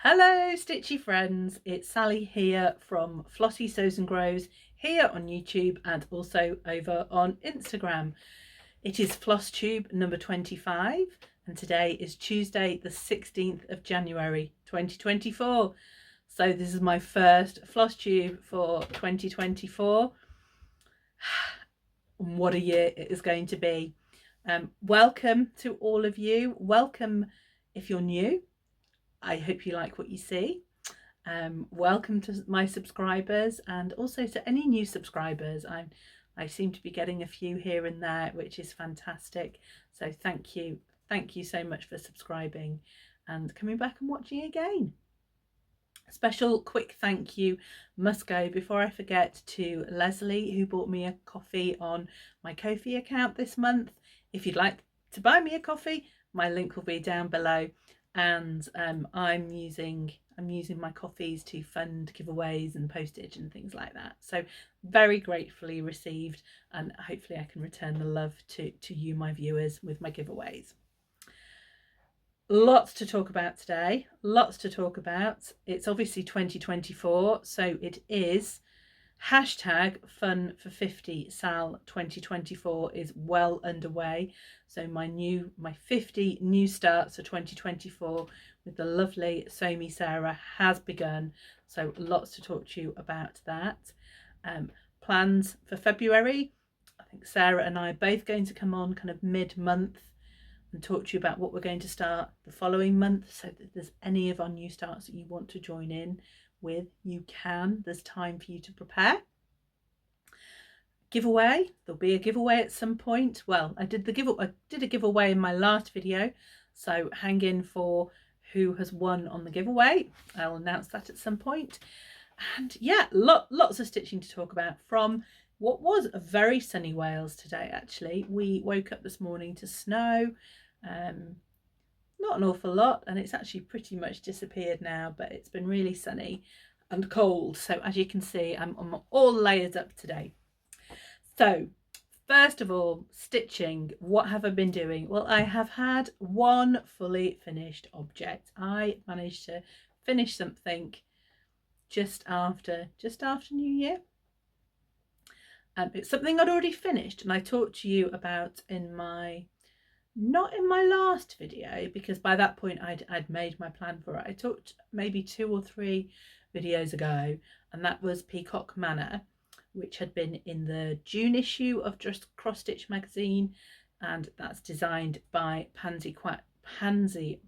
Hello Stitchy friends, it's Sally here from Flossie Sews and Grows here on YouTube and also over on Instagram. It is Flosstube number 25 and today is Tuesday the 16th of January 2024. So this is my first Flosstube for 2024. What a year it is going to be. Welcome to all of you. Welcome if you're new. I hope you like what you see. Welcome to my subscribers and also to any new subscribers. I seem to be getting a few here and there, which is fantastic. So thank you so much for subscribing and coming back and watching again. A special quick thank you must go before I forget to Leslie, who bought me a coffee on my Ko-fi account this month. If you'd like to buy me a coffee, my link will be down below. And I'm using my coffees to fund giveaways and postage and things like that. So very gratefully received, and hopefully I can return the love to you, my viewers, with my giveaways. Lots to talk about today. Lots to talk about. It's obviously 2024, so it is hashtag fun for 50 Sal 2024 is well underway. So my 50 new starts for 2024 with the lovely Sew Me Sarah has begun. So lots to talk to you about that. Plans for February. I think Sarah and I are both going to come on kind of mid-month and talk to you about what we're going to start the following month. So if there's any of our new starts that you want to join in with, you can. There's time for you to prepare. Giveaway, there'll be a giveaway at some point. Well, I did a giveaway in my last video, so hang in for who has won on the giveaway. I'll announce that at some point. And yeah, lots of stitching to talk about from what was a very sunny Wales today. Actually, we woke up this morning to snow. Not an awful lot, and it's actually pretty much disappeared now, but it's been really sunny and cold. So as you can see, I'm all layers up today. So first of all, stitching. What have I been doing? Well, I have had one fully finished object. I managed to finish something just after New Year. It's something I'd already finished, and I talked to you about not in my last video, because by that point I'd made my plan for it. I talked maybe 2 or 3 videos ago, and that was Peacock Manor, which had been in the June issue of Just Cross Stitch magazine, and that's designed by Pansy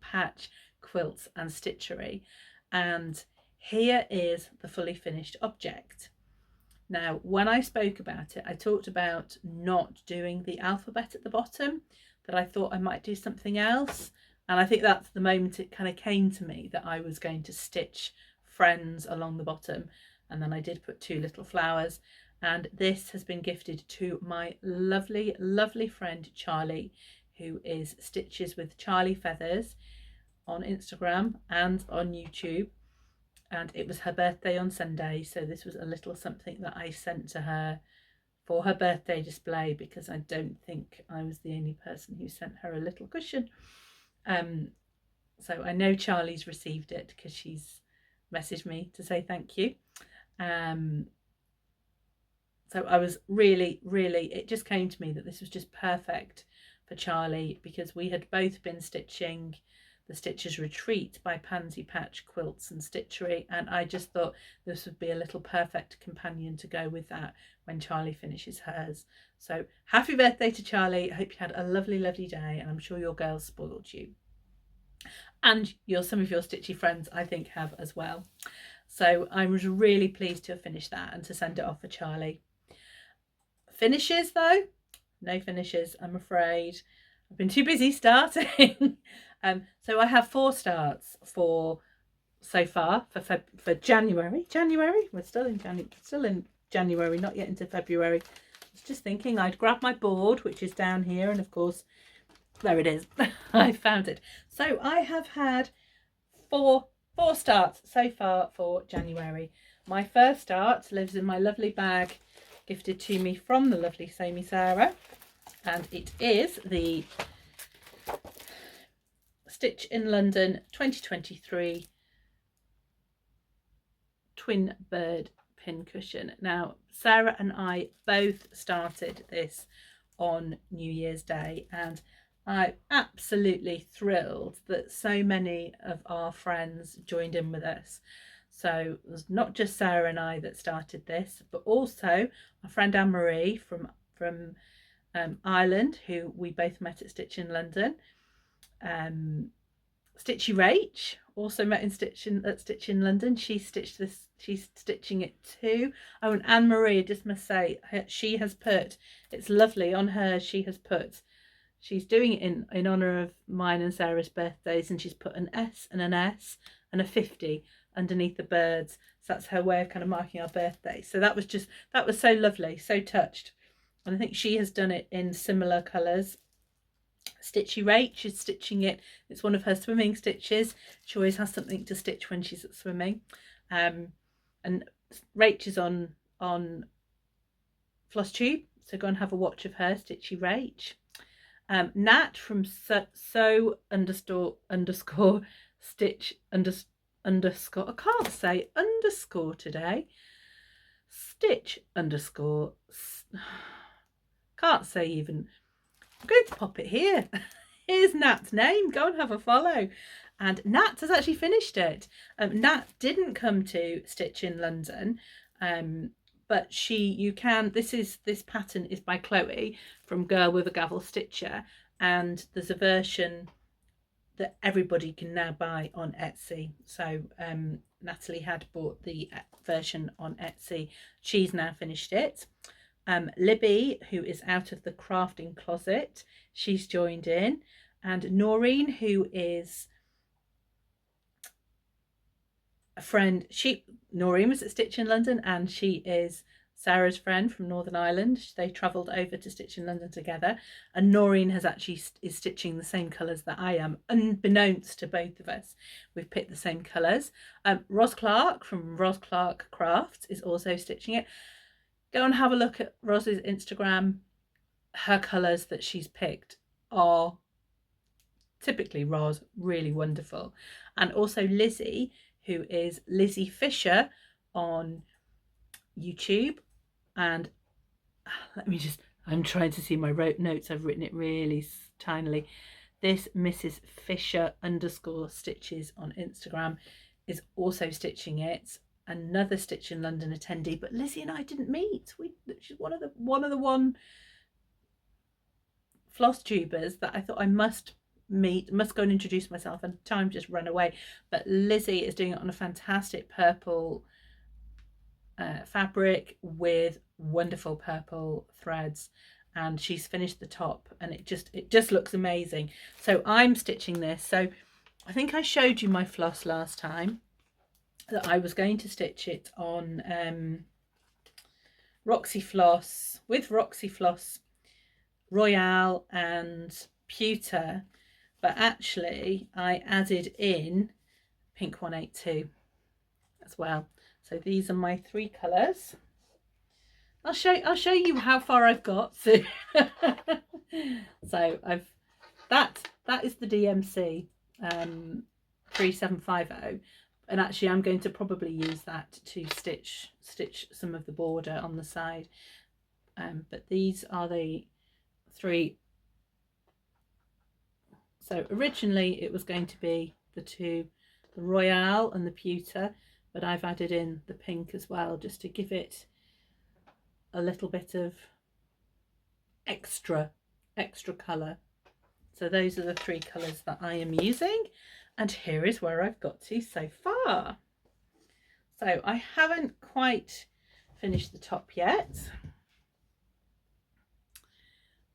Patch Quilts and Stitchery. And here is the fully finished object. Now, when I spoke about it, I talked about not doing the alphabet at the bottom, that I thought I might do something else. And I think that's the moment it kind of came to me that I was going to stitch friends along the bottom. And then I did put 2 little flowers. And this has been gifted to my lovely, lovely friend Charlie, who is Stitches with Charlie Feathers on Instagram and on YouTube. And it was her birthday on Sunday, so this was a little something that I sent to her for her birthday display, because I don't think I was the only person who sent her a little cushion. So I know Charlie's received it because she's messaged me to say thank you. So I was really, it just came to me that this was just perfect for Charlie, because we had both been stitching the Stitcher's Retreat by Pansy Patch Quilts and Stitchery, and I just thought this would be a little perfect companion to go with that when Charlie finishes hers. So happy birthday to Charlie. I hope you had a lovely, lovely day, and I'm sure your girls spoiled you. And some of your Stitchy friends, I think, have as well. So I was really pleased to have finished that and to send it off for Charlie. Finishes though? No finishes, I'm afraid. I've been too busy starting. So I have 4 starts so far for January. We're still in January, not yet into February. I was just thinking I'd grab my board, which is down here, and of course there it is. I found it. So I have had 4 starts so far for January. My first start lives in my lovely bag gifted to me from the lovely Sew Me Sarah, and it is the Stitch in London 2023 twin bird pincushion. Now, Sarah and I both started this on New Year's Day, and I'm absolutely thrilled that so many of our friends joined in with us. So it was not just Sarah and I that started this, but also our friend Anne-Marie from Ireland, who we both met at Stitch in London. Stitchy Rach also met at Stitch in London. She stitched this. She's stitching it too. Oh, and Anne-Marie, I just must say, she has put, it's lovely on her. She's doing it in honor of mine and Sarah's birthdays, and she's put an S and an S and a 50 underneath the birds. So that's her way of kind of marking our birthday. So that was so lovely, so touched. And I think she has done it in similar colours. Stitchy Rach is stitching it. It's one of her swimming stitches. She always has something to stitch when she's at swimming. And Rach is on Flosstube, so go and have a watch of her, Stitchy Rach. Nat from sew underscore stitch underscore, I can't say underscore today. Stitch underscore, can't say even. I'm going to pop it here. Here's Nat's name. Go and have a follow. And Nat has actually finished it. Nat didn't come to Stitch in London, but this pattern is by Chloe from Girl with a Gavel Stitcher, and there's a version that everybody can now buy on Etsy. So Natalie had bought the version on Etsy. She's now finished it. Libby, who is out of the crafting closet, she's joined in, and Noreen, who is a friend. Noreen was at Stitch in London, and she is Sarah's friend from Northern Ireland. They travelled over to Stitch in London together, and Noreen is stitching the same colours that I am, unbeknownst to both of us. We've picked the same colours. Ros Clark from Ros Clark Crafts is also stitching it. Go and have a look at Ros's Instagram. Her colours that she's picked are typically Ros, really wonderful. And also Lizzie, who is Lizzie Fisher on YouTube. And I'm trying to see my notes. I've written it really tinily. This Mrs. Fisher _ stitches on Instagram is also stitching it. Another Stitch in London attendee, but Lizzie and I didn't meet. She's one of the floss tubers that I thought I must meet, must go and introduce myself, and time just ran away. But Lizzie is doing it on a fantastic purple fabric with wonderful purple threads, and she's finished the top, and it just looks amazing. So I'm stitching this. So I think I showed you my floss last time, that I was going to stitch it on Roxy Floss, with Roxy Floss Royale and Pewter, but actually I added in Pink 182 as well. So these are my 3 colours. I'll show you how far I've got. So, that is the DMC 3750. And actually I'm going to probably use that to stitch some of the border on the side. But these are the 3. So originally it was going to be the Royale and the Pewter, but I've added in the pink as well, just to give it a little bit of extra colour. So those are the 3 colours that I am using. And here is where I've got to so far. So I haven't quite finished the top yet,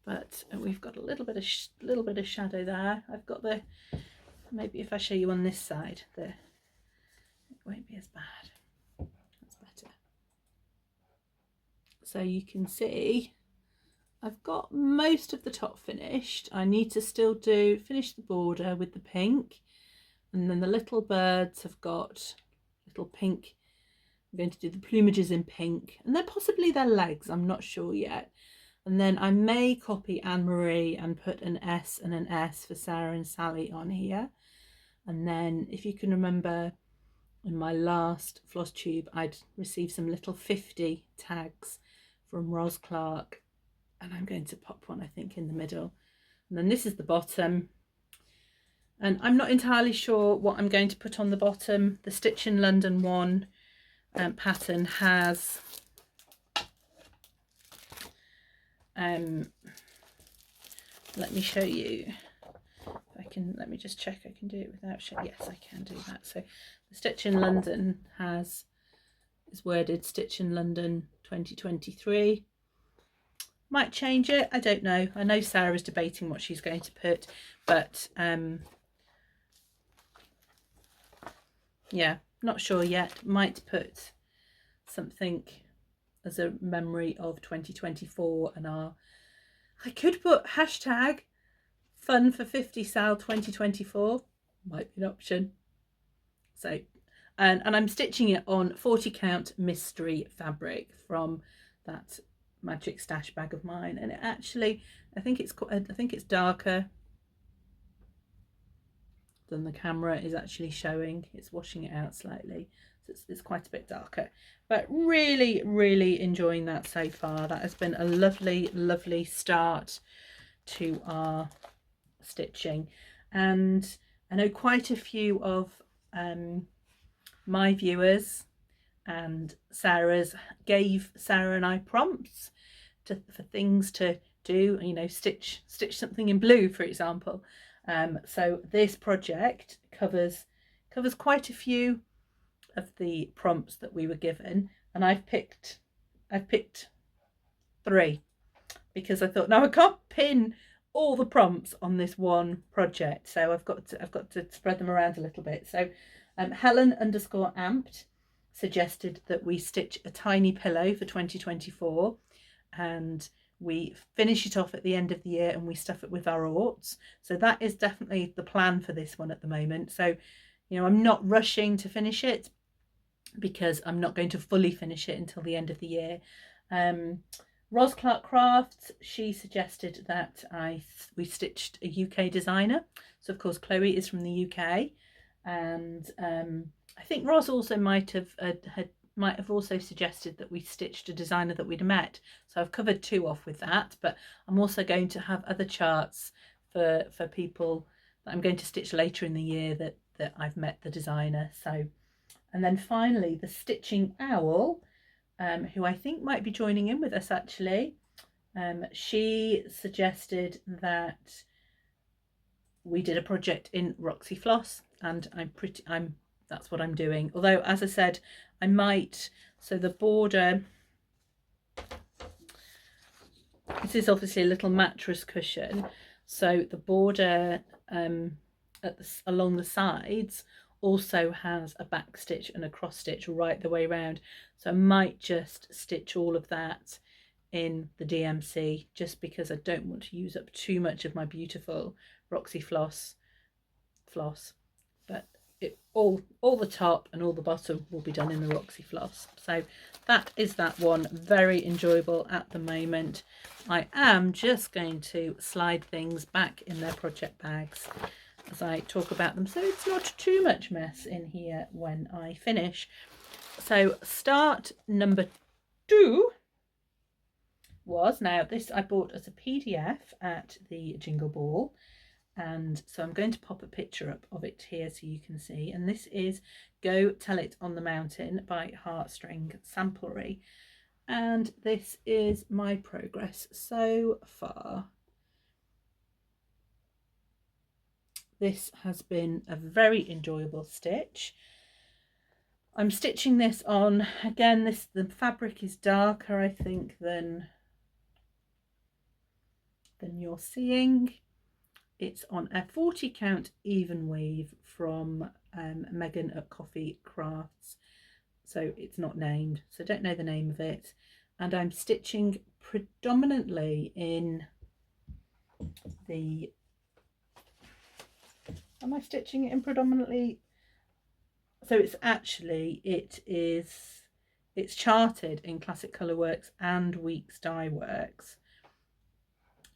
but we've got a little bit of shadow there. I've got maybe if I show you on this side, it won't be as bad. That's better. So you can see I've got most of the top finished. I need to still finish the border with the pink. And then the little birds have got little pink. I'm going to do the plumages in pink, and then possibly their legs, I'm not sure yet. And then I may copy Anne-Marie and put an S and an S for Sarah and Sally on here. And then if you can remember in my last Flosstube, I'd received some little 50 tags from Ros Clark, and I'm going to pop one, I think, in the middle. And then this is the bottom. And I'm not entirely sure what I'm going to put on the bottom. The Stitch in London one pattern has let me show you. I can, let me just check I can do it without showing. Yes, I can do that. So the Stitch in London is worded Stitch in London 2023. Might change it, I don't know. I know Sarah's debating what she's going to put, but yeah, not sure yet. Might put something as a memory of 2024 and I could put hashtag fun for 50 sale 2024, might be an option. So and I'm stitching it on 40 count mystery fabric from that magic stash bag of mine, and it actually, I think it's darker than the camera is actually showing. It's washing it out slightly, so it's quite a bit darker, but really enjoying that so far. That has been a lovely start to our stitching, and I know quite a few of my viewers and Sarah's gave Sarah and I prompts for things to do, you know, stitch something in blue, for example. So this project covers quite a few of the prompts that we were given, and I've picked 3 because I thought, no, I can't pin all the prompts on this one project, so I've got to spread them around a little bit. So Helen_amped suggested that we stitch a tiny pillow for 2024, and we finish it off at the end of the year and we stuff it with our orts. So that is definitely the plan for this one at the moment. So, you know, I'm not rushing to finish it because I'm not going to fully finish it until the end of the year. Ros Clark Crafts, she suggested that we stitched a UK designer. So of course Chloe is from the UK, and I think Ros also might have also suggested that we stitched a designer that we'd met. So I've covered 2 off with that, but I'm also going to have other charts for people that I'm going to stitch later in the year that I've met the designer. So, and then finally the Stitching Owl, who I think might be joining in with us actually. She suggested that we did a project in Roxy Floss, and that's what I'm doing. Although, as I said, I might, so the border, this is obviously a little mattress cushion, so the border along the sides also has a back stitch and a cross stitch right the way around, so I might just stitch all of that in the DMC, just because I don't want to use up too much of my beautiful Roxy Floss, but all the top and all the bottom will be done in the Roxy Floss. So that is that one. Very enjoyable at the moment. I am just going to slide things back in their project bags as I talk about them, so it's not too much mess in here when I finish. So start number 2 was, now this I bought as a PDF at the Jingle Ball, and so I'm going to pop a picture up of it here so you can see, and this is Go Tell It on the Mountain by Heartstring Samplery, and this is my progress so far. This has been a very enjoyable stitch. I'm stitching this on, again, the fabric is darker, I think, than you're seeing. It's on a 40 count even weave from Megan at Coffee Crafts. So it's not named, so I don't know the name of it. And I'm stitching predominantly in the, am I stitching it in predominantly? So it's actually, it's charted in Classic Colourworks and Weeks Dye Works.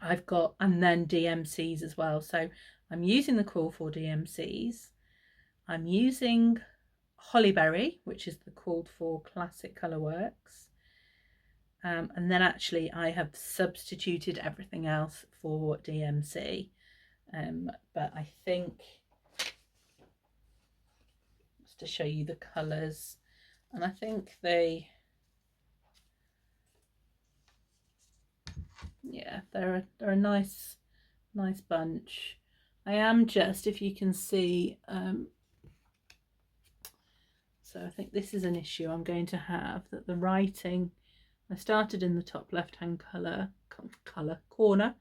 I've got, and then DMCs as well. So I'm using the Core 4 DMCs. I'm using Hollyberry, which is the called for classic colourworks. And then actually I have substituted everything else for DMC. But I think, just to show you the colours, and I think they're a nice bunch. I am just, if you can see, so I think this is an issue I'm going to have, that the writing, I started in the top left hand corner,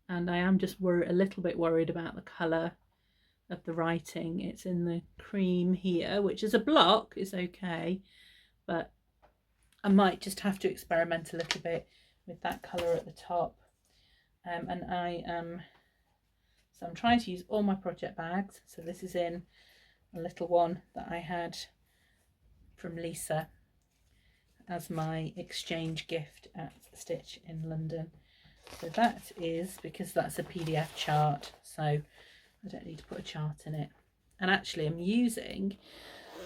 and I am just a little bit worried about the colour of the writing. It's in the cream here, which is a block, is okay, but I might just have to experiment a little bit with that colour at the top. And so I'm trying to use all my project bags. So this is in a little one that I had from Lisa as my exchange gift at Stitch in London. So that is, because that's a PDF chart, so I don't need to put a chart in it. And actually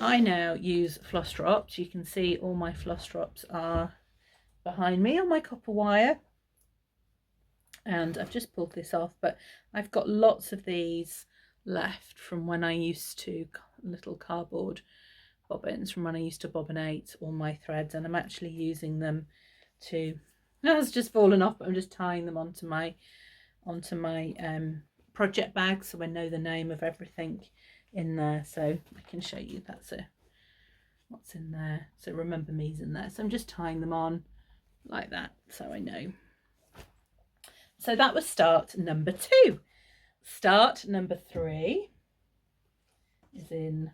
I now use floss drops. You can see all my floss drops are behind me on my copper wire, and I've just pulled this off, but I've got lots of these left from when I used to, little cardboard bobbins from when I used to bobbinate all my threads, and I'm actually using them to, it's just fallen off, but I'm just tying them onto my project bag, so I know the name of everything in there, so I can show you what's in there. So Remember Me's in there, so I'm just tying them on like that, so I know. So that was start number 2. Start number 3 is in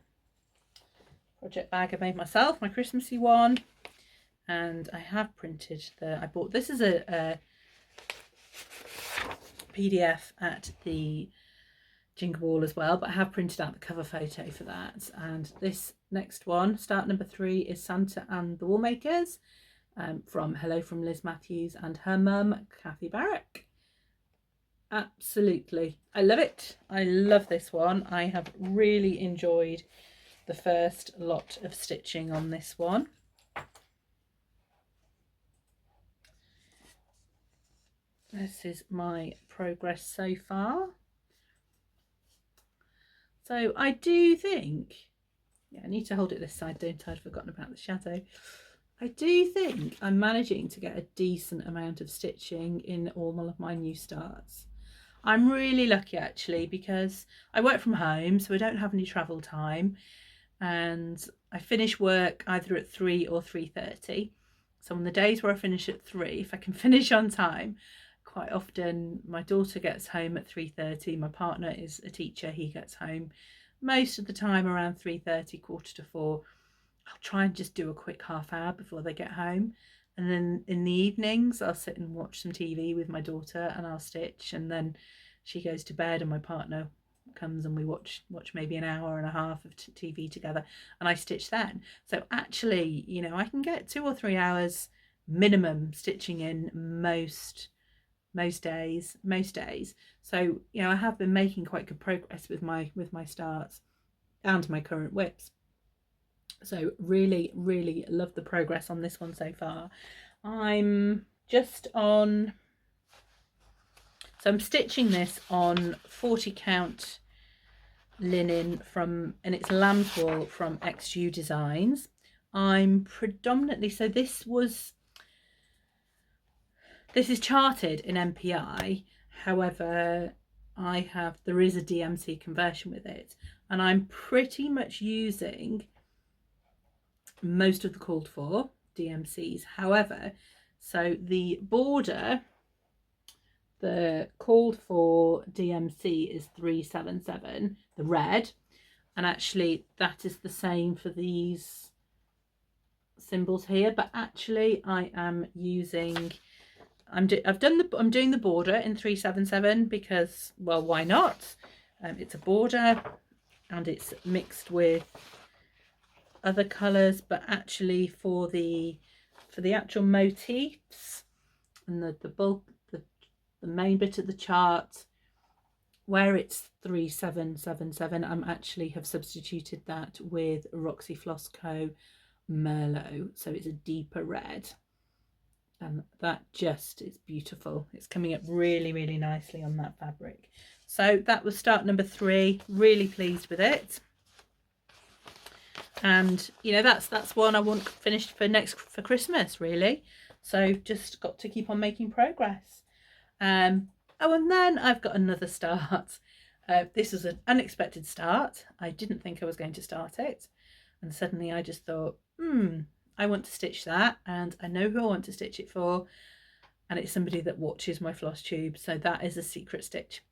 project bag I made myself, my Christmassy one, and I have printed I bought, this is a PDF at the Jingle Ball as well, but I have printed out the cover photo for that. And this next one, start number 3, is Santa and the Woolmakers, from Hello from Liz Matthews and her mum Kathy Barrack. Absolutely, I love it. I love this one. I have really enjoyed the first lot of stitching on this one. This is my progress so far. So I do think, I need to hold it this side, don't I? I'd forgotten about the shadow. I do think I'm managing to get a decent amount of stitching in all of my new starts. I'm really lucky actually, because I work from home, so I don't have any travel time, and I finish work either at 3 or 3:30. So on the days where I finish at 3, if I can finish on time, quite often my daughter gets home at 3:30. My partner is a teacher, he gets home most of the time around 3:30, 3:45. I'll try and just do a quick half hour before they get home, and then in the evenings I'll sit and watch some TV with my daughter and I'll stitch, and then she goes to bed and my partner comes and we watch maybe an hour and a half of TV together, and I stitch then. So actually, you know, I can get 2 or 3 hours minimum stitching in most days. So, you know, I have been making quite good progress with my starts and my current whips. So really love the progress on this one so far. I'm just on, so I'm stitching this on 40 count linen from, and it's lamb's wool from XU Designs. I'm predominantly, so this is charted in MPI, however there is a DMC conversion with it, and I'm pretty much using most of the called for DMCs. However, so the border, the called for DMC is 377, the red, and actually that is the same for these symbols here, but actually I am using, I'm doing the border in 377 because, well, why not? It's a border and it's mixed with other colors, but actually for the actual motifs and the bulk, the main bit of the chart, where it's 3777, I'm actually have substituted that with Roxy Floss Co. Merlot, so it's a deeper red, and that just is beautiful. It's coming up really, really nicely on that fabric. So that was start number 3. Really pleased with it. And you know, that's one I want finished for Christmas, really. So just got to keep on making progress. Oh, and then I've got another start. This was an unexpected start. I didn't think I was going to start it, and suddenly I just thought, I want to stitch that, and I know who I want to stitch it for, and it's somebody that watches my Flosstube, so that is a secret stitch.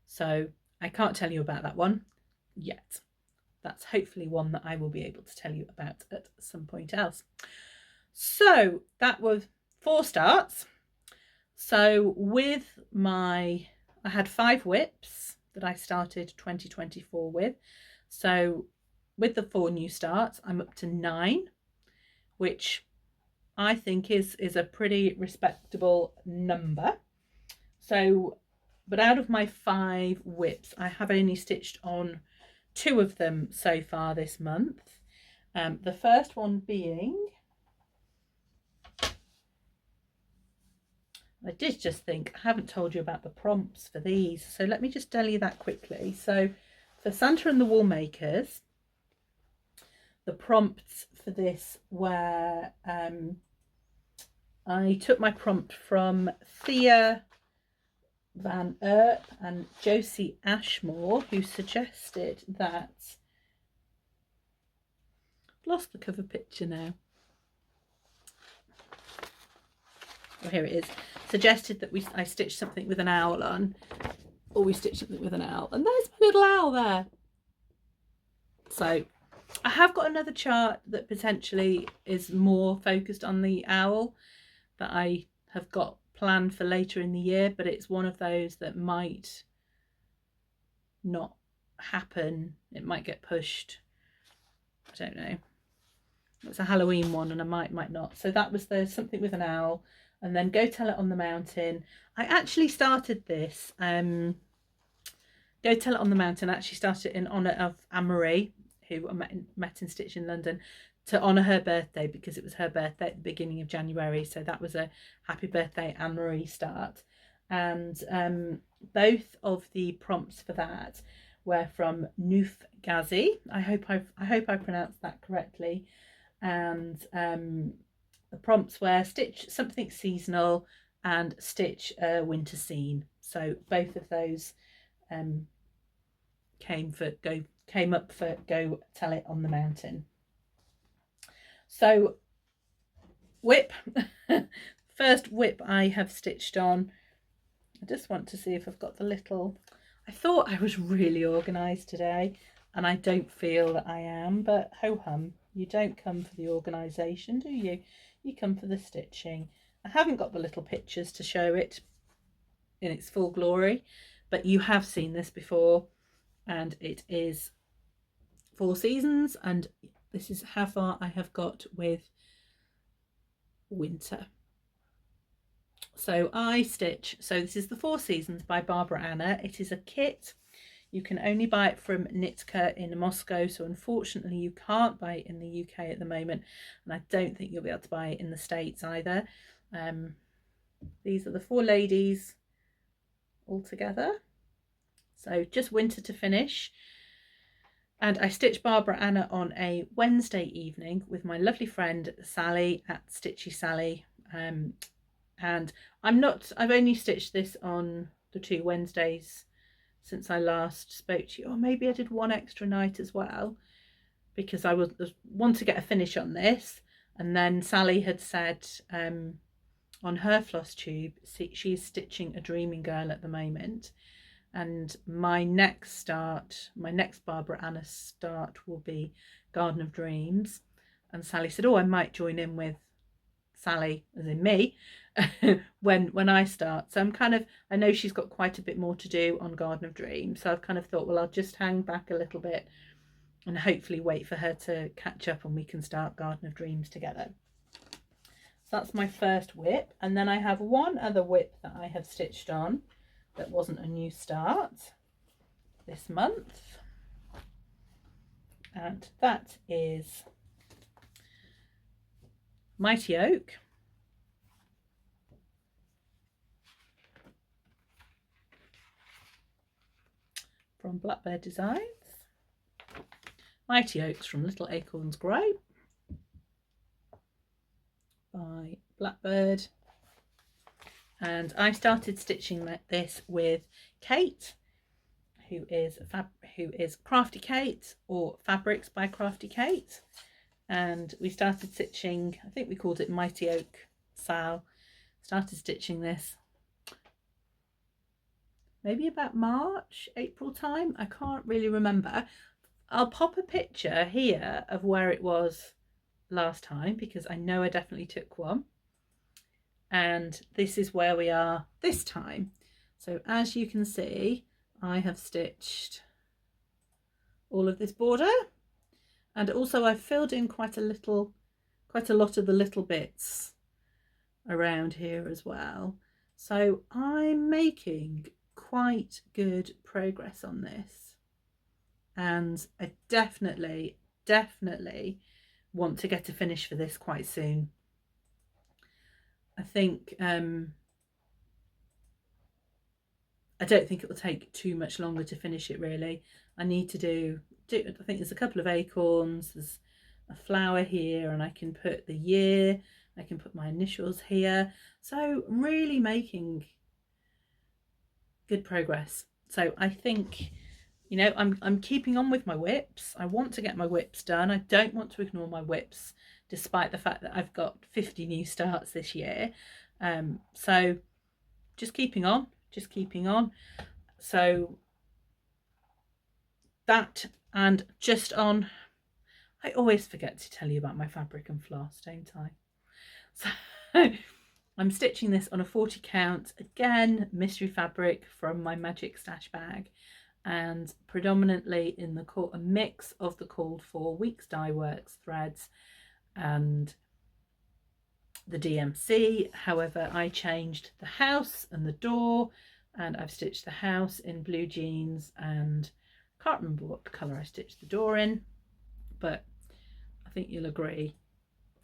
So I can't tell you about that one yet. That's hopefully one that I will be able to tell you about at some point else. So that was 4 starts. So with I had 5 whips that I started 2024 with. So with the 4 new starts, I'm up to 9, which I think is a pretty respectable number. So, but out of my 5 whips, I have only stitched on 2 of them so far this month. The first one being, I did just think I haven't told you about the prompts for these, so let me just tell you that quickly. So for Santa and the Woolmakers, the prompts for this were, I took my prompt from Thea Van Earp and Josie Ashmore, who suggested that, I've lost the cover picture now, oh, here it is, suggested that I stitch something with an owl on, or we stitch something with an owl, and there's my little owl there. So I have got another chart that potentially is more focused on the owl that I have got planned for later in the year, but it's one of those that might not happen. It might get pushed. I don't know. It's a Halloween one, and I might not. So that was the something with an owl, and then Go Tell It on the Mountain. I actually started this. Go Tell It on the Mountain. I actually started in honour of Anne-Marie, who I met in Stitch in London, to honour her birthday, because it was her birthday at the beginning of January. So that was a happy birthday Anne-Marie start. And both of the prompts for that were from Noof Ghazi. I hope I pronounced that correctly. And the prompts were stitch something seasonal and stitch a winter scene. So both of those came up for Go Tell It on the Mountain. So whip, first whip I have stitched on. I just want to see if I've got the little, I thought I was really organised today, and I don't feel that I am, but ho hum, you don't come for the organisation, do you? You come for the stitching. I haven't got the little pictures to show it in its full glory, but you have seen this before, and it is 4 seasons, and this is how far I have got with winter. So I stitch, so this is the 4 Seasons by Barbara Anna. It is a kit. You can only buy it from Nitka in Moscow, so unfortunately you can't buy it in the UK at the moment, and I don't think you'll be able to buy it in the States either. These are the 4 ladies all together. So just winter to finish. And I stitched Barbara Anna on a Wednesday evening with my lovely friend Sally at Stitchy Sally. And I've only stitched this on the 2 Wednesdays since I last spoke to you, or maybe I did 1 extra night as well, because I want to get a finish on this. And then Sally had said on her Flosstube, she's stitching a Dreaming Girl at the moment, and my next Barbara Anna start will be Garden of Dreams. And Sally said, oh, I might join in with Sally, as in me, when I start. So I know she's got quite a bit more to do on Garden of Dreams, so I've kind of thought, well, I'll just hang back a little bit and hopefully wait for her to catch up and we can start Garden of Dreams together. So that's my first whip. And then I have one other whip that I have stitched on that wasn't a new start. this month, and that is Mighty Oak. From Blackbird Designs. Mighty Oaks from Little Acorns Grow by Blackbird. And I started stitching this with Kate, who is Crafty Kate, or Fabrics by Crafty Kate. And we started stitching, I think we called it Mighty Oak Sal. Started stitching this maybe about March, April time. I can't really remember. I'll pop a picture here of where it was last time, because I know I definitely took one. And this is where we are this time. So as you can see, I have stitched all of this border, and also I've filled in quite a lot of the little bits around here as well. So I'm making quite good progress on this, and I definitely want to get a finish for this quite soon. I think I don't think it will take too much longer to finish it, really. I need to do I think there's a couple of acorns, there's a flower here, and I can put the year, I can put my initials here. So really making good progress. So I think, you know, I'm keeping on with my whips. I want to get my whips done. I don't want to ignore my whips, despite the fact that I've got 50 new starts this year. So just keeping on. So that, and just on, I always forget to tell you about my fabric and floss, don't I? So I'm stitching this on a 40 count, again, mystery fabric from my magic stash bag, and predominantly in a mix of the called for Weeks Dye Works threads and the DMC. However, I changed the house and the door, and I've stitched the house in blue jeans, and I can't remember what colour I stitched the door in, but I think you'll agree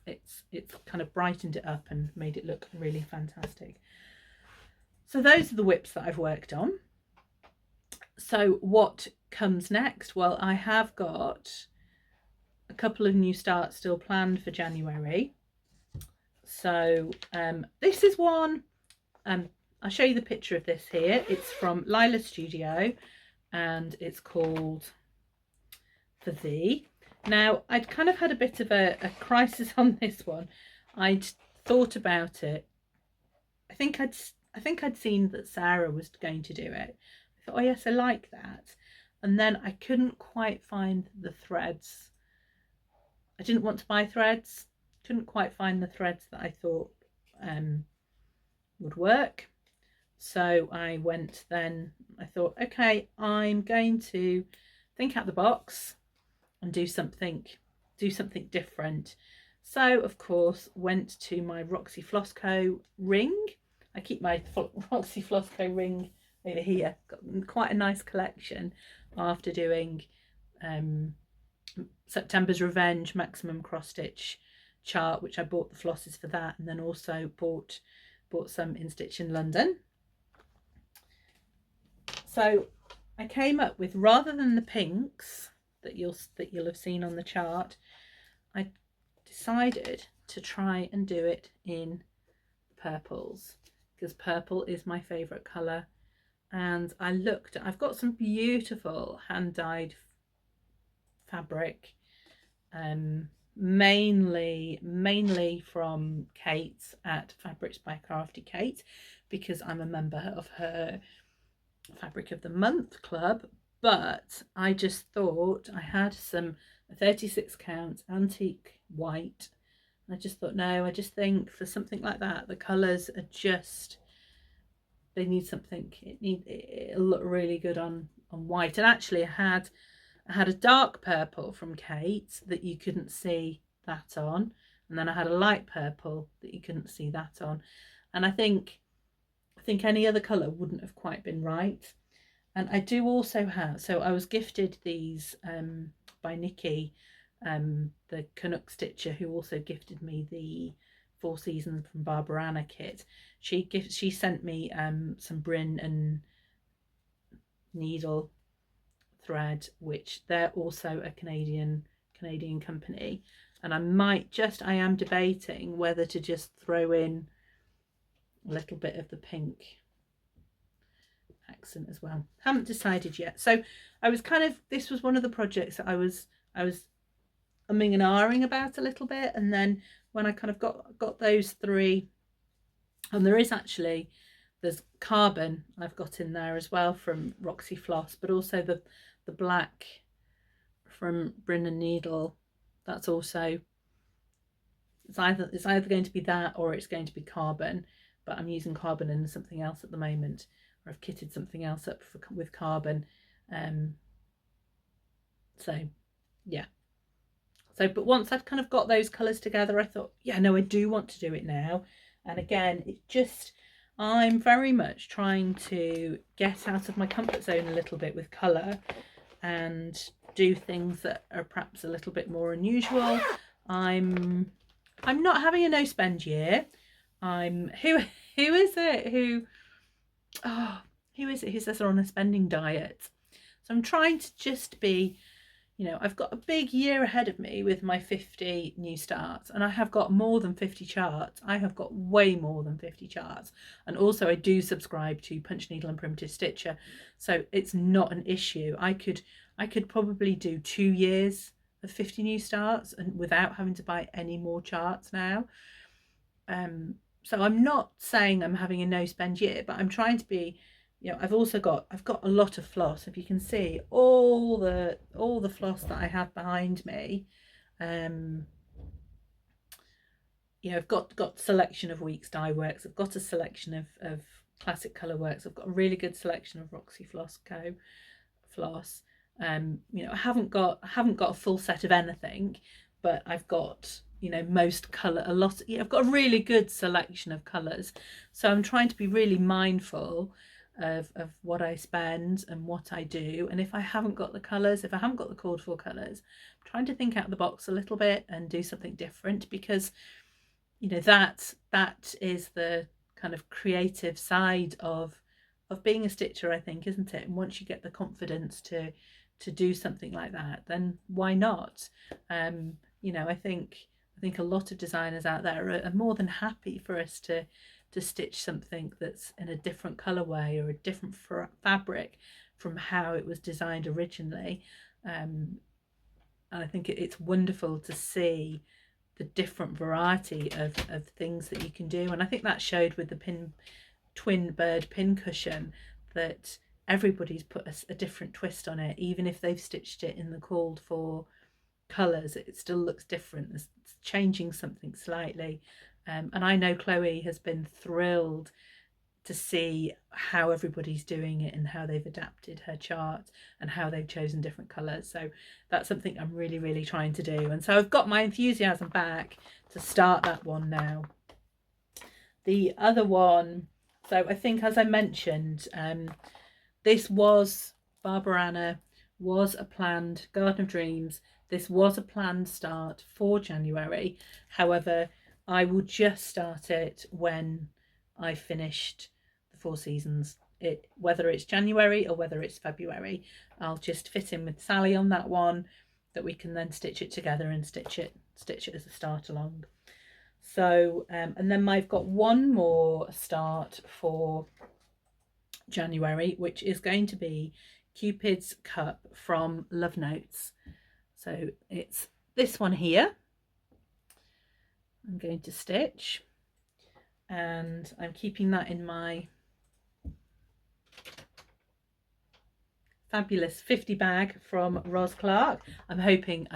it's kind of brightened it up and made it look really fantastic. So those are the whips that I've worked on. So what comes next? Well, I have got a couple of new starts still planned for January. So this is one, I'll show you the picture of this here. It's from Lila Studio, and it's called For Thee. Now, I'd kind of had a bit of a crisis on this one. I'd thought about it. I think I'd seen that Sarah was going to do it. I thought, oh yes, I like that. And then I couldn't quite find the threads. I didn't want to buy threads. Couldn't quite find the threads that I thought would work. So I thought, okay, I'm going to think out the box and do something different. So of course went to my Roxy Flossco ring. I keep my Roxy Flossco ring over here. Got quite a nice collection after doing September's Revenge maximum cross stitch chart, which I bought the flosses for that, and then also bought some in Stitch in London. So I came up with, rather than the pinks that you'll have seen on the chart, I decided to try and do it in purples, because purple is my favorite color. And I've got some beautiful hand dyed fabric, mainly from Kate at Fabrics by Crafty Kate, because I'm a member of her Fabric of the Month club. But I just thought I had some 36 count antique white, and I just thought, no, I just think for something like that, the colours are just, they need something, it'll look really good on white. And actually I had a dark purple from Kate that you couldn't see that on, and then I had a light purple that you couldn't see that on, and I think any other colour wouldn't have quite been right. And I do also have, so I was gifted these by Nikki, the Canuck Stitcher, who also gifted me the 4 Seasons from Barbarana kit. She sent me some Bryn and needle thread, which they're also a Canadian company, and I am debating whether to just throw in a little bit of the pink accent as well. Haven't decided yet. So I was this was one of the projects that I was umming and ahhing about a little bit, and then when I kind of got those 3, and there's carbon I've got in there as well from Roxy Floss, but also the black from Bryn and Needle. That's also, it's either going to be that or it's going to be carbon, but I'm using carbon in something else at the moment, or I've kitted something else up with carbon. So yeah. So, but once I've kind of got those colours together, I thought, yeah, no, I do want to do it now. And again, I'm very much trying to get out of my comfort zone a little bit with colour and do things that are perhaps a little bit more unusual. I'm not having a no spend year. Who is it who says they're on a spending diet? So I'm trying to just be, I've got a big year ahead of me with my 50 new starts, and I have got more than 50 charts. I have got way more than 50 charts. And also I do subscribe to Punch Needle and Primitive Stitcher, so it's not an issue. I could probably do 2 years of 50 new starts and without having to buy any more charts now. So I'm not saying I'm having a no spend year, but I'm trying to be, I've got a lot of floss. If you can see all the floss that I have behind me, I've got selection of Weeks Dye Works. I've got a selection of Classic Colour Works. I've got a really good selection of Roxy Floss Co. floss. I haven't got a full set of anything, but I've got most colour, I've got a really good selection of colours. So I'm trying to be really mindful of what I spend and what I do. And if I haven't got the colours, if I haven't got the called for colours, I'm trying to think out of the box a little bit and do something different, because that is the kind of creative side of being a stitcher, I think, isn't it? And once you get the confidence to do something like that, then why not? I think a lot of designers out there are more than happy for us to stitch something that's in a different colorway or a different fabric from how it was designed originally. And I think it's wonderful to see the different variety of things that you can do. And I think that showed with the twin bird pin cushion, that everybody's put a different twist on it. Even if they've stitched it in the called for colours, it still looks different. It's changing something slightly. And I know Chloe has been thrilled to see how everybody's doing it and how they've adapted her chart and how they've chosen different colours. So that's something I'm really, really trying to do. And so I've got my enthusiasm back to start that one now. The other one, so I think, as I mentioned, this was Barbarana, was a planned Garden of Dreams. This was a planned start for January. However, I will just start it when I finished the 4 Seasons. Whether it's January or whether it's February, I'll just fit in with Sally on that one, that we can then stitch it together and stitch it as a start along. So and then I've got one more start for January, which is going to be Cupid's Cup from Love Notes. So it's this one here. I'm going to stitch, and I'm keeping that in my fabulous 50 bag from Ros Clark. I'm hoping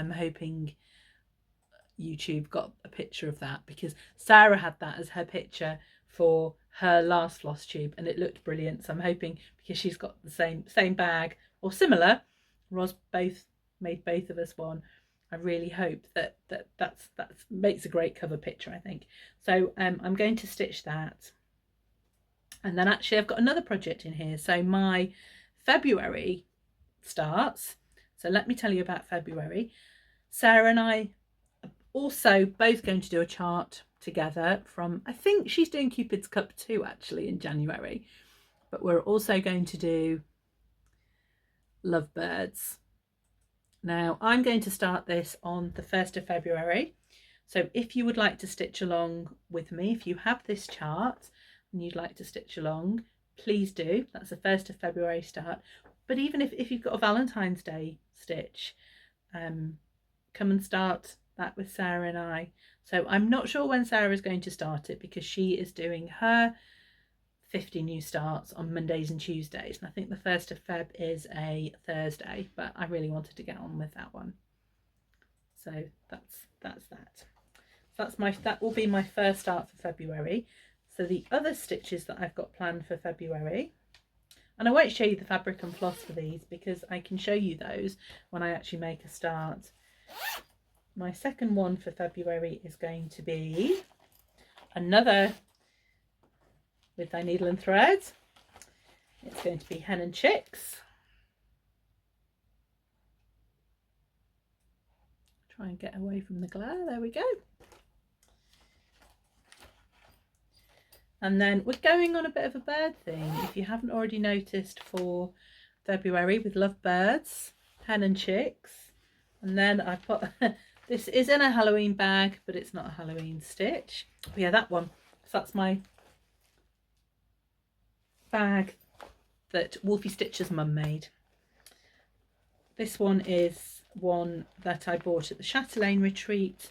YouTube got a picture of that, because Sarah had that as her picture for her last Flosstube and it looked brilliant. So I'm hoping, because she's got the same bag or similar, Ros made both of us one. I really hope that makes a great cover picture, I think. So I'm going to stitch that. And then actually I've got another project in here. So my February starts. So let me tell you about February. Sarah and I are also both going to do a chart together from, I think she's doing Cupid's Cup 2 actually in January, but we're also going to do Lovebirds. Now I'm going to start this on the 1st of February. So if you would like to stitch along with me, if you have this chart and you'd like to stitch along, please do. That's the 1st of February start. But even if you've got a Valentine's Day stitch, come and start that with Sarah and I. So I'm not sure when Sarah is going to start it because she is doing her 50 new starts on Mondays and Tuesdays, and I think the 1st of Feb is a Thursday, but I really wanted to get on with that one. So that's that. That will be my first start for February. So the other stitches that I've got planned for February, and I won't show you the fabric and floss for these because I can show you those when I actually make a start. My second one for February is going to be another with thy needle and thread. It's going to be Hen and Chicks. Try and get away from the glare. There we go. And then we're going on a bit of a bird theme, if you haven't already noticed, for February with Lovebirds, Hen and Chicks. And then I put, this is in a Halloween bag, but it's not a Halloween stitch. But yeah, that one. So that's my bag that Wolfie Stitcher's mum made. This one is one that I bought at the Chatelaine retreat,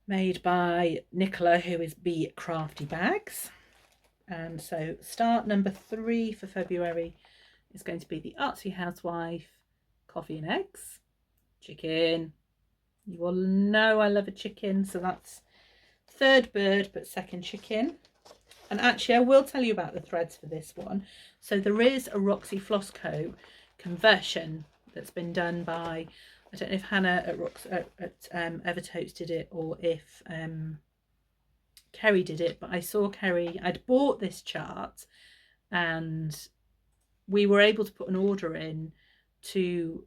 made by Nicola, who is Be Crafty Bags. And so start number 3 for February is going to be the Artsy Housewife Coffee and Eggs. Chicken. You all know I love a chicken, so that's third bird but second chicken. And actually I will tell you about the threads for this one. So there is a Roxy Flosco conversion that's been done by, I don't know if Hannah at Evertotes did it or if Kerry did it, but I saw Kerry, I'd bought this chart and we were able to put an order in to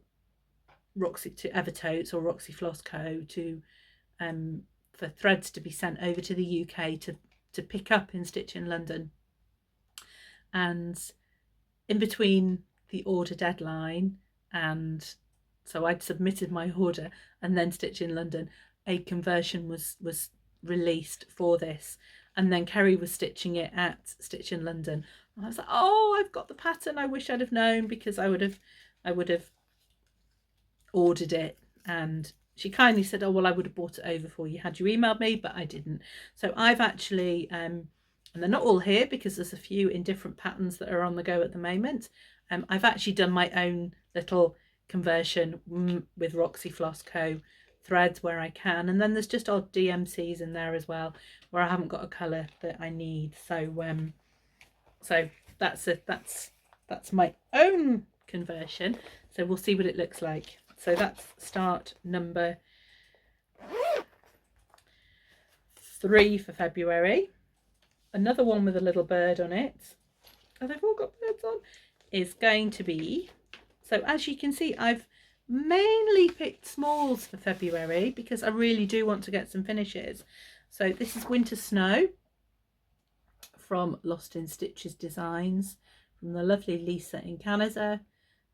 Roxy, to Evertotes or Roxy Flosco to for threads to be sent over to the UK to pick up in Stitch in London. And in between the order deadline and so I'd submitted my order and then Stitch in London, a conversion was released for this, and then Kerry was stitching it at Stitch in London, and I was like, oh, I've got the pattern. I wish I'd have known because I would have ordered it. And she kindly said, oh well, I would have bought it over for you had you emailed me, but I didn't. So I've actually and they're not all here because there's a few in different patterns that are on the go at the moment. I've actually done my own little conversion with Roxy Flosco threads where I can, and then there's just odd DMCs in there as well where I haven't got a colour that I need. So so that's my own conversion, so we'll see what it looks like. So that's start number 3 for February. Another one with a little bird on it, oh, they've all got birds on, is going to be, so as you can see, I've mainly picked smalls for February because I really do want to get some finishes. So this is Winter Snow from Lost in Stitches Designs from the lovely Lisa in Canada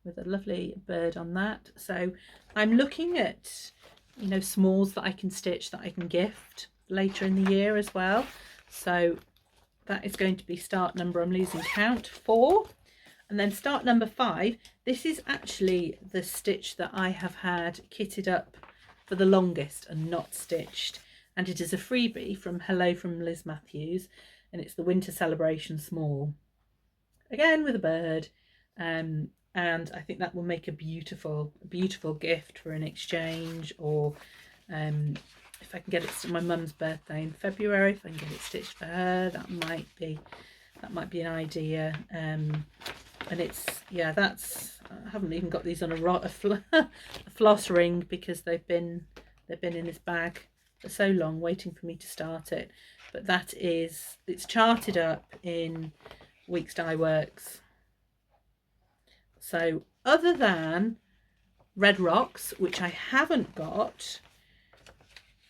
with a lovely bird on that. So I'm looking at, you know, smalls that I can stitch that I can gift later in the year as well. So that is going to be start number, I'm losing count, 4. And then start number 5, this is actually the stitch that I have had kitted up for the longest and not stitched. And it is a freebie from Hello from Liz Matthews, and it's the Winter Celebration Small. Again with a bird, and I think that will make a beautiful gift for an exchange, or if I can get it to my mum's birthday in February, if I can get it stitched for her, that might be an idea. And it's, yeah, that's, I haven't even got these on a floss ring because they've been in this bag for so long waiting for me to start it. But that is, it's charted up in Weeks Dye Works. So other than Red Rocks, which I haven't got,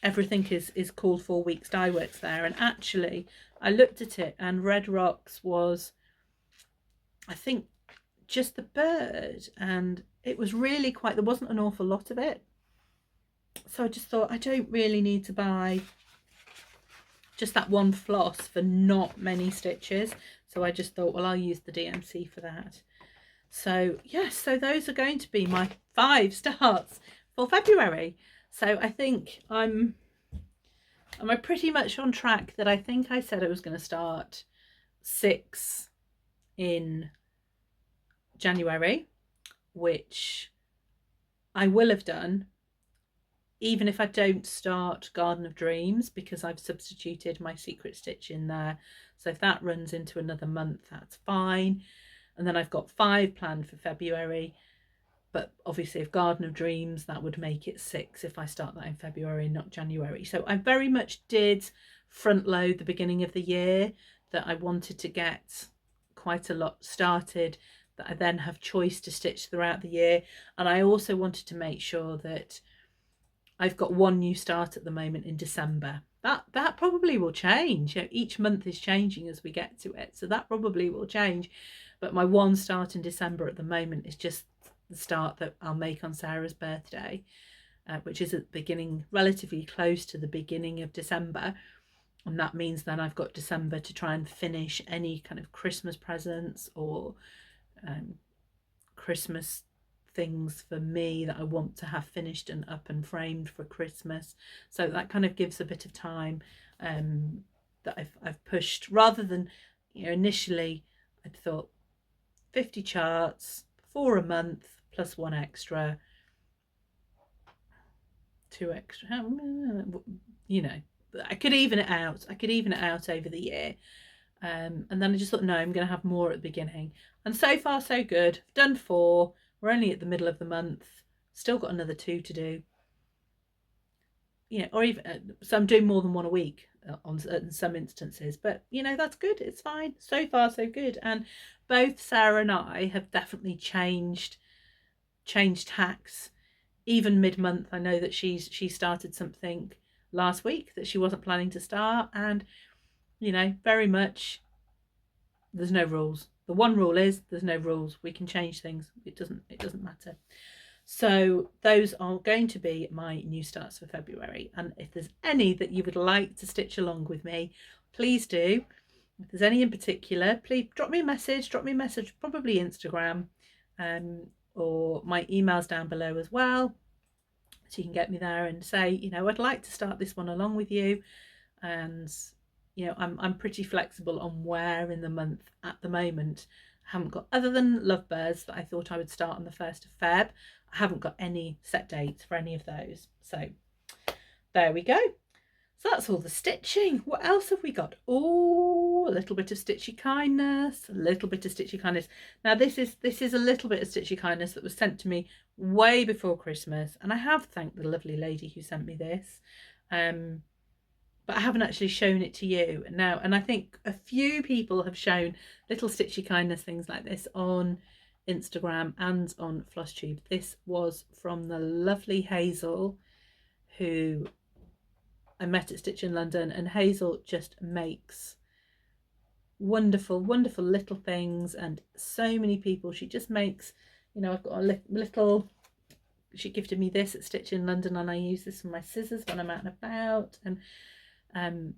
everything is called 4 weeks dye works there. And actually I looked at it, and Red Rocks was, I think, just the bird, and it was really quite, there wasn't an awful lot of it. So I just thought, I don't really need to buy just that one floss for not many stitches. So I just thought, well, I'll use the DMC for that. So yes, so those are going to be my 5 starts for February. So I think am I pretty much on track that I think I said I was going to start 6 in January, which I will have done, even if I don't start Garden of Dreams, because I've substituted my secret stitch in there. So if that runs into another month, that's fine. And then I've got 5 planned for February. But obviously if Garden of Dreams, that would make it 6 if I start that in February, not January. So I very much did front load the beginning of the year, that I wanted to get quite a lot started, that I then have choice to stitch throughout the year. And I also wanted to make sure that I've got 1 new start at the moment in December. That probably will change. You know, each month is changing as we get to it, so that probably will change. But my 1 start in December at the moment is just the start that I'll make on Sarah's birthday, which is at the beginning, relatively close to the beginning of December. And that means then I've got December to try and finish any kind of Christmas presents or Christmas things for me that I want to have finished and up and framed for Christmas. So that kind of gives a bit of time that I've pushed, rather than, you know, initially I'd thought 50 charts, 4 a month plus 1 extra, 2 extra, you know, I could even it out. I could even it out over the year. And then I just thought, no, I'm going to have more at the beginning. And so far so good. I've done 4. We're only at the middle of the month. Still got another 2 to do. You know, or even, so I'm doing more than 1 a week in some instances. But, you know, that's good. It's fine. So far so good. And both Sarah and I have definitely changed tacks. Even mid-month, I know that she started something last week that she wasn't planning to start. And, you know, very much there's no rules. The one rule is there's no rules. We can change things. It doesn't matter. So those are going to be my new starts for February. And if there's any that you would like to stitch along with me, please do. If there's any in particular, please drop me a message, probably Instagram, or my email's down below as well. So you can get me there and say, you know, I'd like to start this one along with you. And, you know, I'm pretty flexible on where in the month at the moment. I haven't got, other than Lovebirds that I thought I would start on the 1st of Feb, I haven't got any set dates for any of those. So there we go. So that's all the stitching. What else have we got? Oh, a little bit of Stitchy kindness, a little bit of Stitchy kindness. Now this is a little bit of Stitchy kindness that was sent to me way before Christmas, and I have thanked the lovely lady who sent me this, but I haven't actually shown it to you now. And I think a few people have shown little Stitchy kindness things like this on Instagram and on Flosstube. This was from the lovely Hazel, who I met at Stitch in London, and Hazel just makes wonderful little things, and so many people she just makes. You know, I've got a little, she gifted me this at Stitch in London, and I use this for my scissors when I'm out and about. And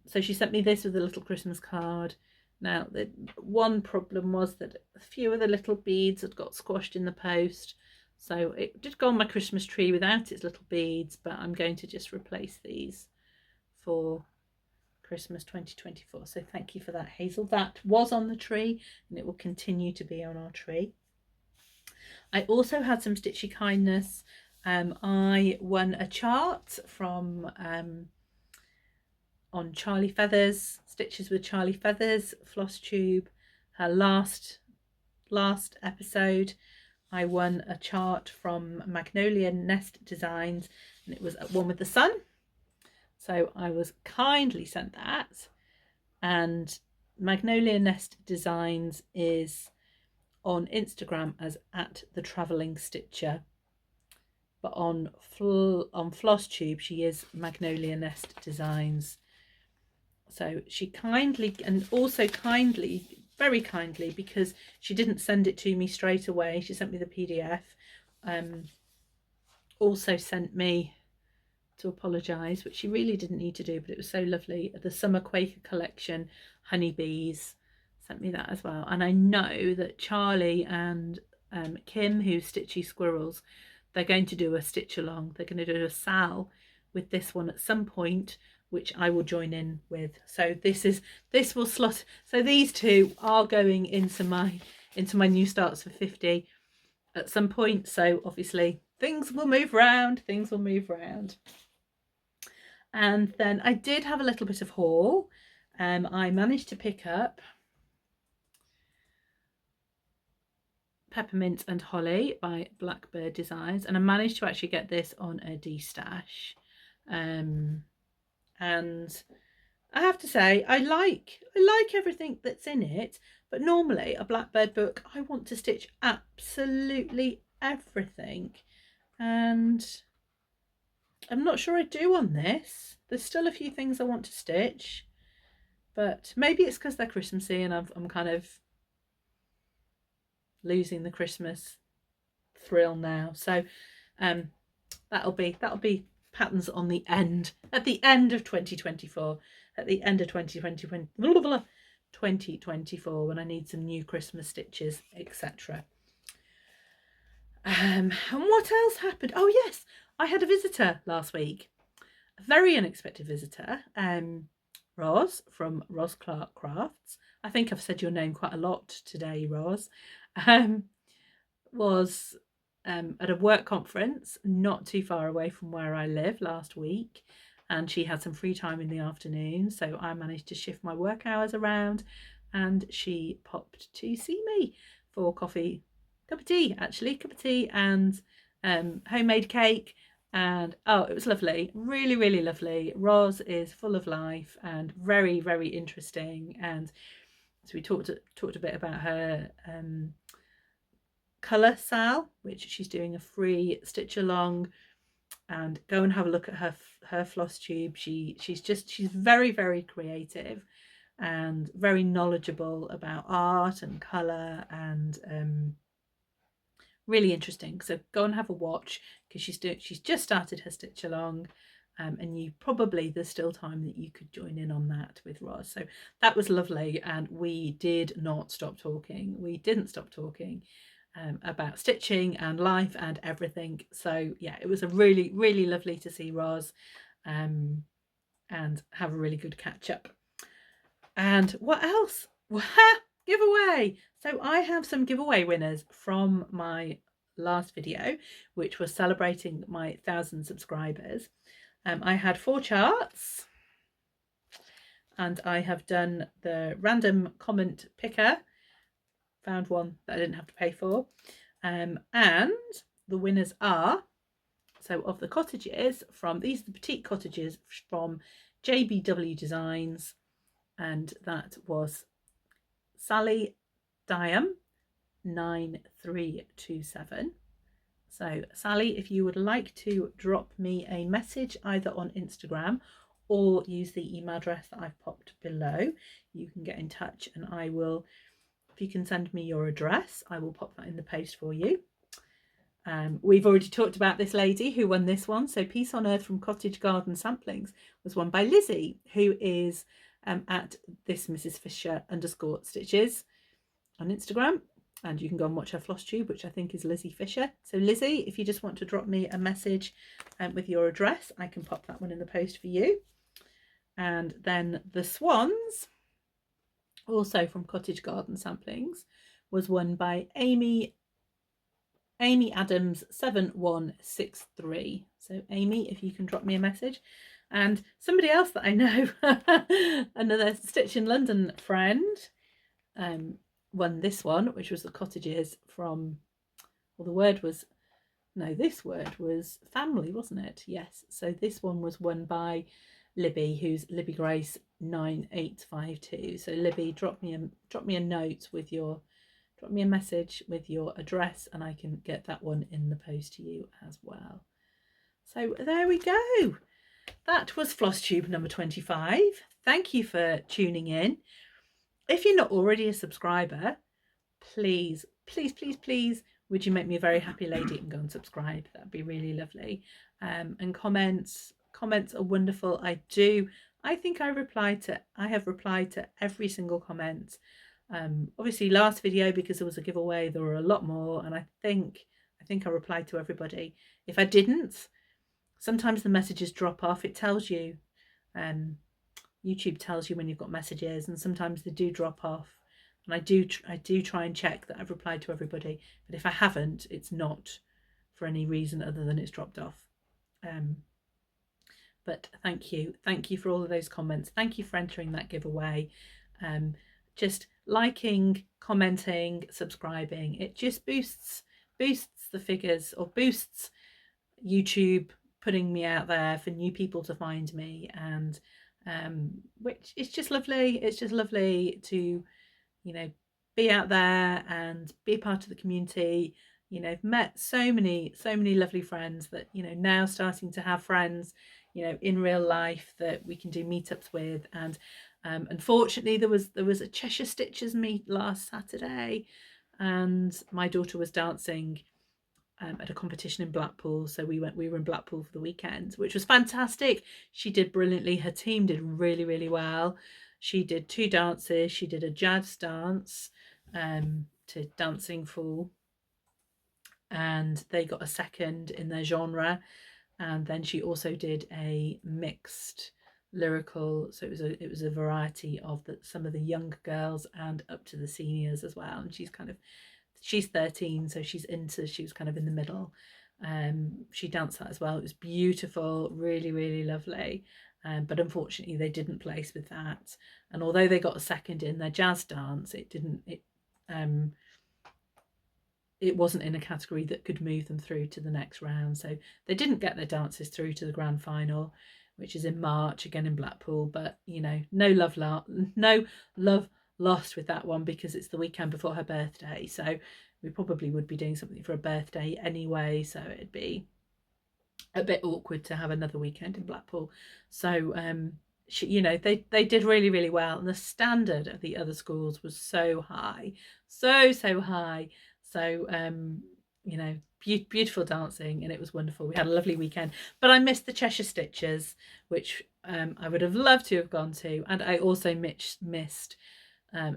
so she sent me this with a little Christmas card. Now the one problem was that a few of the little beads had got squashed in the post, so it did go on my Christmas tree without its little beads, but I'm going to just replace these for Christmas 2024. So thank you for that, Hazel. That was on the tree, and it will continue to be on our tree. I also had some Stitchy kindness. I won a chart from on Charlie Feathers, Stitches with Charlie Feathers, Flosstube. Her last episode, I won a chart from Magnolia Nest Designs, and it was one with the sun. So I was kindly sent that. And Magnolia Nest Designs is on Instagram as @thetravelingstitcher, but on Flosstube she is Magnolia Nest Designs. So she kindly, and also kindly, very kindly, because she didn't send it to me straight away, she sent me the PDF, also sent me, to apologise, which she really didn't need to do, but it was so lovely, the Summer Quaker Collection honeybees, sent me that as well. And I know that Charlie and Kim, who's Stitchy Squirrels, they're going to do a stitch along, they're going to do a Sal with this one at some point, which I will join in with. So this will slot, so these two are going into my new starts for 50 at some point. So obviously things will move around, And then I did have a little bit of haul. I managed to pick up Peppermint and Holly by Blackbird Designs, and I managed to actually get this on a D-stash. And I have to say, I like everything that's in it, but normally a Blackbird book, I want to stitch absolutely everything, and I'm not sure I do on this. There's still a few things I want to stitch, but maybe it's because they're Christmassy and I'm kind of losing the Christmas thrill now. So that'll be patterns on the end, at the end of 2024, at the end of 2024, when I need some new Christmas stitches, etc. And what else happened? Oh yes, I had a visitor last week, a very unexpected visitor. Roz from Roz Clark Crafts, I think I've said your name quite a lot today, Roz, was at a work conference not too far away from where I live last week, and she had some free time in the afternoon, so I managed to shift my work hours around, and she popped to see me for cup of tea and homemade cake. And oh, it was lovely, really, really lovely. Roz is full of life and very, very interesting. And so we talked a bit about her colour Sal, which she's doing a free stitch along, and go and have a look at her Flosstube. She's very, very creative and very knowledgeable about art and colour, and really interesting. So go and have a watch, because she's just started her stitch along, and there's still time that you could join in on that with Roz. So that was lovely, and we didn't stop talking about stitching and life and everything. So yeah, it was a really, really lovely to see Roz and have a really good catch up. And what else? Giveaway. So I have some giveaway winners from my last video, which was celebrating my 1,000 subscribers. I had 4 charts, and I have done the random comment picker, found one that I didn't have to pay for, and the winners are, so of the cottages from, these are the petite cottages from JBW Designs, and that was Sally Diam 9327. So Sally, if you would like to drop me a message either on Instagram or use the email address that I've popped below, you can get in touch, and I will, if you can send me your address, I will pop that in the post for you. We've already talked about this lady who won this one. So Peace on Earth from Cottage Garden Samplings was won by Lizzie, who is at this Mrs. Fisher _stitches on Instagram, and you can go and watch her Flosstube, which I think is Lizzie Fisher. So Lizzie, if you just want to drop me a message with your address, I can pop that one in the post for you. And then the swans, also from Cottage Garden Samplings, was won by Amy Adams 7163. So Amy, if you can drop me a message. And somebody else that I know, another Stitch in London friend, won this one, which was the cottages from, well, this word was family, wasn't it? Yes. So this one was won by Libby, who's Libby Grace 9852. So Libby, drop me a note with your drop me a message with your address and I can get that one in the post to you as well. So there we go. That was Flosstube number 25. Thank you for tuning in. If you're not already a subscriber, please, please, please, please, would you make me a very happy lady and go and subscribe? That'd be really lovely. And comments are wonderful. I think I have replied to every single comment. Obviously last video, because there was a giveaway, there were a lot more, and I think I replied to everybody. If I didn't, sometimes the messages drop off. It tells you, YouTube tells you when you've got messages, and sometimes they do drop off. And I do try and check that I've replied to everybody. But if I haven't, it's not for any reason other than it's dropped off. But thank you for all of those comments. Thank you for entering that giveaway. Just liking, commenting, subscribing, it just boosts the figures, or boosts YouTube putting me out there for new people to find me, and which is just lovely. It's just lovely to, you know, be out there and be a part of the community. You know, I've met so many lovely friends that, you know, now starting to have friends, you know, in real life that we can do meetups with. And unfortunately there was a Cheshire Stitches meet last Saturday, and my daughter was dancing at a competition in Blackpool, so we were in Blackpool for the weekend, which was fantastic. She did brilliantly. Her team did really well. She did 2 dances. She did a jazz dance to Dancing Fool, and they got a second in their genre. And then she also did a mixed lyrical, so it was a variety of some of the young girls and up to the seniors as well. And she's 13, so she was kind of in the middle. She danced that as well. It was beautiful, really lovely. But unfortunately they didn't place with that. And although they got a second in their jazz dance, it wasn't in a category that could move them through to the next round. So they didn't get their dances through to the grand final, which is in March, again in Blackpool. But, you know, no love lost with that one, because it's the weekend before her birthday. So we probably would be doing something for a birthday anyway. So it'd be a bit awkward to have another weekend in Blackpool. So, you know, they did really well. And the standard of the other schools was so high, so high. So, you know, beautiful dancing, and it was wonderful. We had a lovely weekend, but I missed the Cheshire Stitches, which I would have loved to have gone to. And I also missed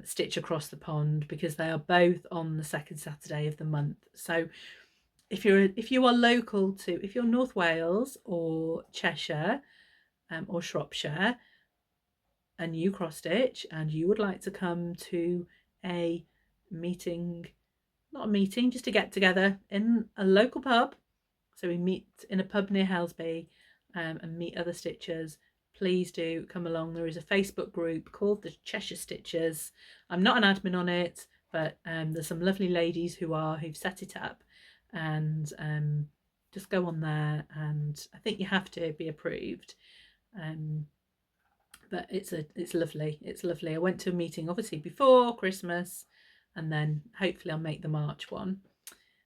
Stitch Across the Pond, because they are both on the second Saturday of the month. So if you are local to, if you're North Wales or Cheshire or Shropshire, and you cross stitch and you would like to come to a meeting, not a meeting, just a get together in a local pub, so we meet in a pub near Helsby and meet other stitchers, please do come along. There is a Facebook group called the Cheshire Stitchers. I'm not an admin on it, but there's some lovely ladies who've set it up, and just go on there, and I think you have to be approved. But it's lovely. I went to a meeting obviously before Christmas, and then hopefully I'll make the March one,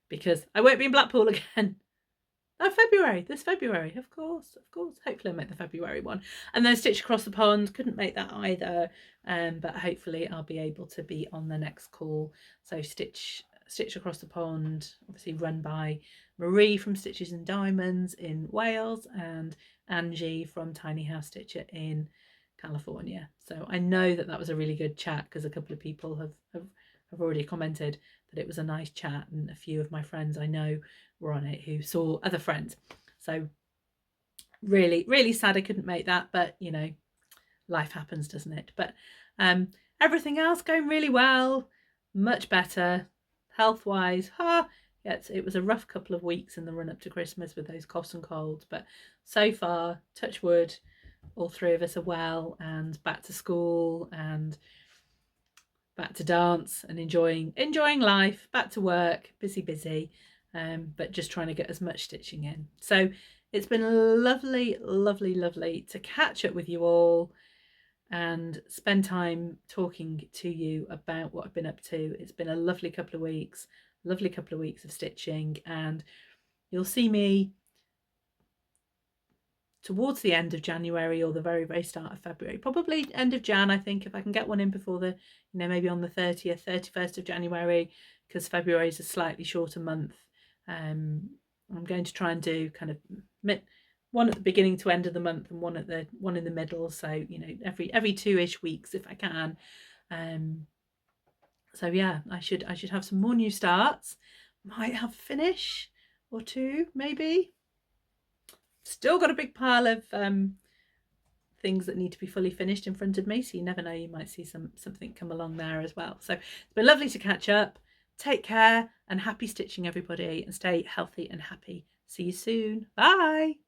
because I won't be in Blackpool again. Oh, this February, of course. Hopefully I'll make the February one. And then Stitch Across the Pond, couldn't make that either, but hopefully I'll be able to be on the next call. So Stitch Across the Pond, obviously run by Marie from Stitches and Diamonds in Wales, and Angie from Tiny House Stitcher in California. So I know that was a really good chat, because a couple of people have already commented that it was a nice chat, and a few of my friends I know were on it who saw other friends. So really sad I couldn't make that, but you know, life happens, doesn't it? But everything else going really well, much better health wise. Yes, it was a rough couple of weeks in the run up to Christmas with those coughs and colds, but so far, touch wood, all 3 of us are well and back to school and back to dance and enjoying life, back to work, busy, but just trying to get as much stitching in. So it's been lovely to catch up with you all. and spend time talking to you about what I've been up to. It's been a lovely couple of weeks of stitching, and you'll see me towards the end of January or the very, very start of February, probably end of Jan, I think, if I can get one in before the, maybe on the 30th, 31st of January, because February is a slightly shorter month. I'm going to try and do kind of one at the beginning to end of the month and one in the middle. So, every 2-ish weeks if I can. So yeah, I should have some more new starts. Might have a finish or two, maybe. Still got a big pile of things that need to be fully finished in front of me, so you never know, you might see something come along there as well. So it's been lovely to catch up. Take care and happy stitching, everybody, and stay healthy and happy. See you soon. Bye.